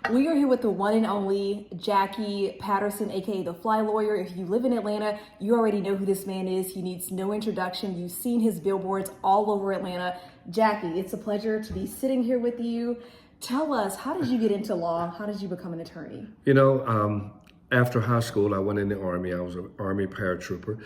We are here with the one and only Jackie Patterson, aka the Fly Lawyer. If you live in Atlanta, you already know who this man is. He needs no introduction. You've seen his billboards all over Atlanta. Jackie, it's a pleasure to be sitting here with you. Tell us, how did you get into law? How did you become an attorney? After high school, I went in the Army. I was an Army paratrooper.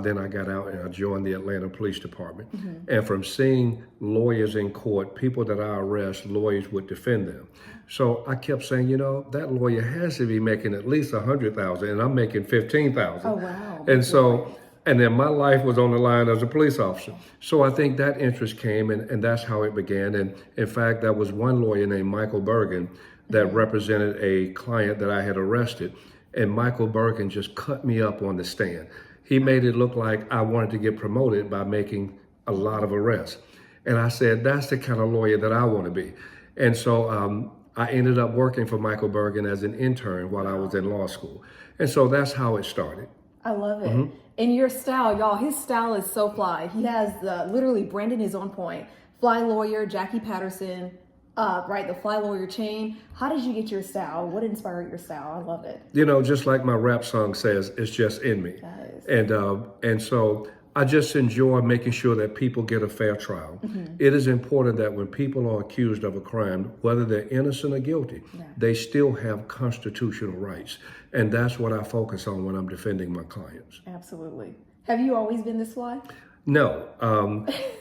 Then I got out and I joined the Atlanta Police Department. And from seeing lawyers in court, people that I arrest, lawyers would defend them. So I kept saying, that lawyer has to be making at least $100,000, and I'm making $15,000. Oh, wow. And then my life was on the line as a police officer. So I think that interest came, and that's how it began. And in fact, there was one lawyer named Michael Bergen that represented a client that I had arrested. And Michael Bergen just cut me up on the stand. He made it look like I wanted to get promoted by making a lot of arrests. And I said, that's the kind of lawyer that I want to be. And so I ended up working for Michael Bergen as an intern while I was in law school. And so that's how it started. I love it. And your style, y'all, his style is so fly. He has literally, Brandon is on point. Fly Lawyer, Jackie Patterson, the Fly Lawyer chain. How did you get your style? What inspired your style? I love it. Just like my rap song says, it's just in me. And so I just enjoy making sure that people get a fair trial. It is important that when people are accused of a crime, whether they're innocent or guilty, they still have constitutional rights. And that's what I focus on when I'm defending my clients. Absolutely. Have you always been this fly? No.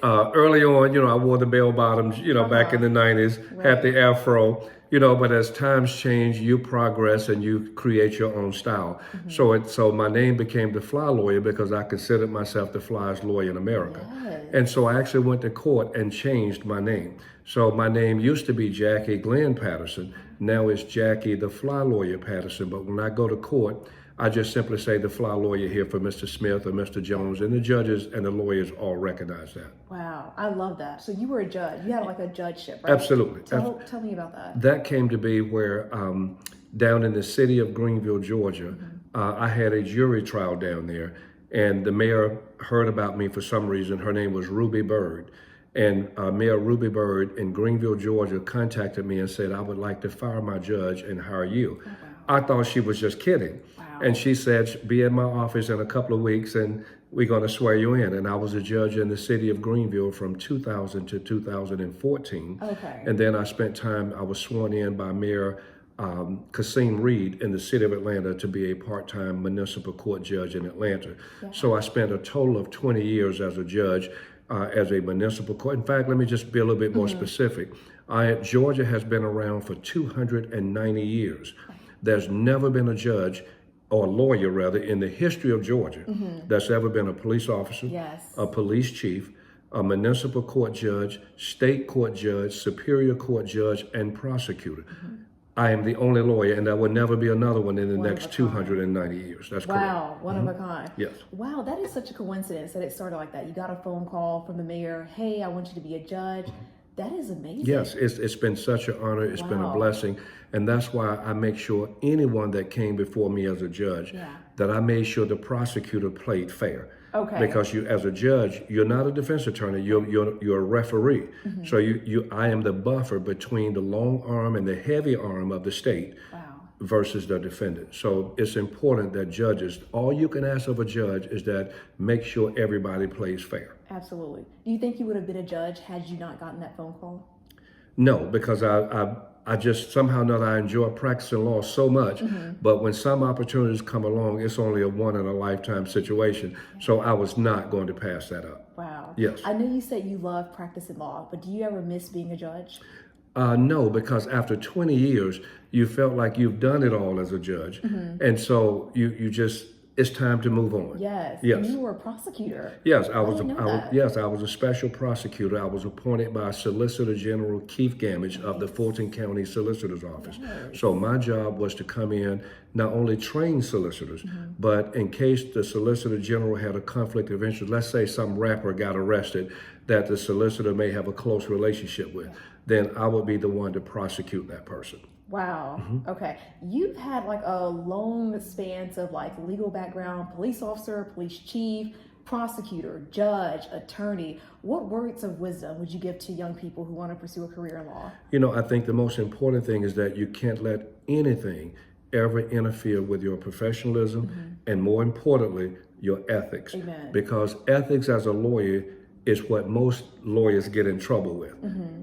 Early on, I wore the bell bottoms, back in the 90s, had the afro, but as times change, you progress and you create your own style. So my name became the Fly Lawyer because I considered myself the flyest lawyer in America. And so I actually went to court and changed my name. So my name used to be Jackie Glenn Patterson. Now it's Jackie the Fly Lawyer Patterson. But when I go to court, I just simply say the Fly Lawyer here for Mr. Smith or Mr. Jones, and the judges and the lawyers all recognize that. Wow, I love that. So you were a judge. You had like a judgeship, right? Absolutely. Tell me about that. That came to be where down in the city of Greenville, Georgia, I had a jury trial down there, and the mayor heard about me for some reason. Her name was Ruby Bird. And Mayor Ruby Bird in Greenville, Georgia contacted me and said, I would like to fire my judge and hire you. I thought she was just kidding. And she said, be in my office in a couple of weeks and we're going to swear you in. And I was a judge in the city of Greenville from 2000 to 2014. And then I spent time, I was sworn in by Mayor Kasim Reed in the city of Atlanta to be a part-time municipal court judge in Atlanta. So I spent a total of 20 years as a judge as a municipal court. In fact, let me just be a little bit more specific. Georgia has been around for 290 years. There's never been a judge or lawyer rather in the history of Georgia that's ever been a police officer, a police chief, a municipal court judge, state court judge, superior court judge, and prosecutor. I am the only lawyer, and there will never be another one in the next 290 years. That's correct. Wow, one of a kind. Yes. Wow, that is such a coincidence that it started like that. You got a phone call from the mayor, hey, I want you to be a judge. That is amazing. Yes, it's been such an honor. It's been a blessing. And that's why I make sure anyone that came before me as a judge, that I made sure the prosecutor played fair. Because you, as a judge, you're not a defense attorney. You're a referee. So I am the buffer between the long arm and the heavy arm of the state versus the defendant. So it's important that judges, all you can ask of a judge is that make sure everybody plays fair. Absolutely. Do you think you would have been a judge had you not gotten that phone call? No, because I just somehow know that I enjoy practicing law so much, but when some opportunities come along, it's only a one in a lifetime situation. So I was not going to pass that up. Wow. Yes. I know you said you love practicing law, but do you ever miss being a judge? No, because after 20 years, you felt like you've done it all as a judge. And so you just, it's time to move on. Yes. Yes. And you were a prosecutor. Yes, I was a special prosecutor. I was appointed by Solicitor General Keith Gamage of the Fulton County Solicitor's Office. So my job was to come in, not only train solicitors, but in case the Solicitor General had a conflict of interest, let's say some rapper got arrested that the solicitor may have a close relationship with, then I would be the one to prosecute that person. Wow. Okay. You've had like a long span of like legal background, police officer, police chief, prosecutor, judge, attorney. What words of wisdom would you give to young people who want to pursue a career in law? You know, I think the most important thing is that you can't let anything ever interfere with your professionalism and, more importantly, your ethics. Amen. Because ethics as a lawyer is what most lawyers get in trouble with,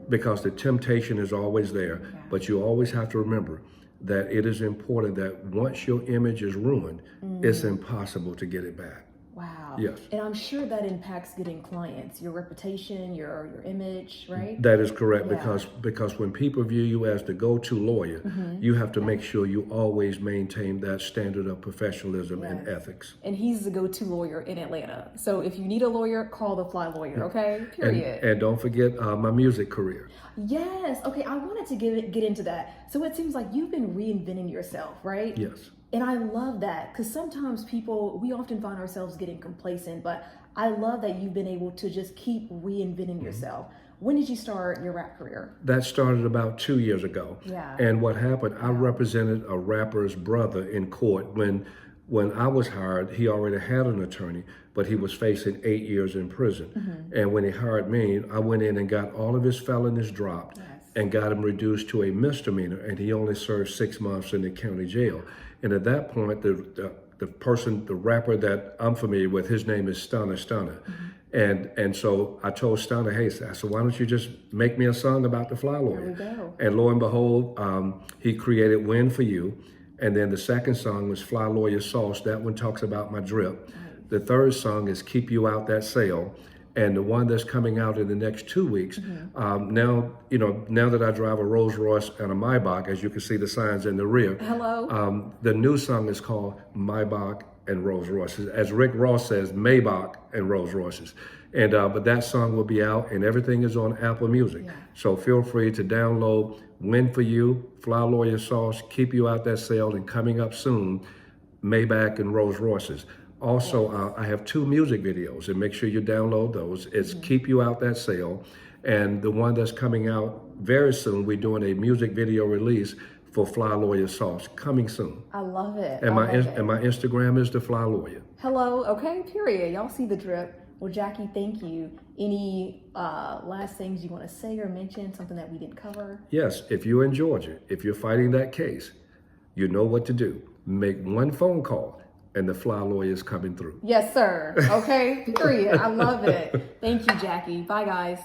because the temptation is always there. Yeah. But you always have to remember that it is important that once your image is ruined, it's impossible to get it back. Wow. Yes. And I'm sure that impacts getting clients, your reputation, your image, right? That is correct, Yeah. because when people view you as the go-to lawyer, you have to make sure you always maintain that standard of professionalism and Yes. ethics. And he's the go-to lawyer in Atlanta. So if you need a lawyer, call the Fly Lawyer, okay? Period. And don't forget my music career. Yes. Okay, I wanted to get into that. So it seems like you've been reinventing yourself, right? Yes. And I love that, because sometimes we often find ourselves getting complacent, but I love that you've been able to just keep reinventing yourself. When did you start your rap career? That started about 2 years ago. Yeah. And what happened, I represented a rapper's brother in court. When I was hired, he already had an attorney, but he was facing 8 years in prison. And when he hired me, I went in and got all of his felonies dropped and got him reduced to a misdemeanor, and he only served 6 months in the county jail. And at that point, the rapper that I'm familiar with, his name is Stunner. And so I told Stunner, hey, I said, why don't you just make me a song about the Fly Lawyer? There we go. And lo and behold, he created Win For You. And then the second song was Fly Lawyer Sauce. That one talks about my drip. The third song is Keep You Out That Sale. And the one that's coming out in the next 2 weeks, now that I drive a Rolls Royce and a Maybach, as you can see the signs in the rear. Hello. The new song is called Maybach and Rolls Royces. As Rick Ross says, Maybach and Rolls Royces. And but that song will be out, and everything is on Apple Music. Yeah. So feel free to download Win For You, Fly Lawyer Sauce, Keep You Out That Sale, and coming up soon, Maybach and Rolls Royces. Also, I have 2 music videos, and make sure you download those. It's Keep You Out That Sale, and the one that's coming out very soon, we're doing a music video release for Fly Lawyer Sauce, coming soon. I love it. And I love it. and my Instagram is The Fly Lawyer. Hello. Okay, period. Y'all see the drip. Well, Jackie, thank you. Any last things you want to say or mention, something that we didn't cover? Yes, if you're in Georgia, if you're fighting that case, you know what to do. Make one phone call, and the Fly Lawyer is coming through. Yes, sir. Okay, period. I love it. Thank you, Jackie. Bye, guys.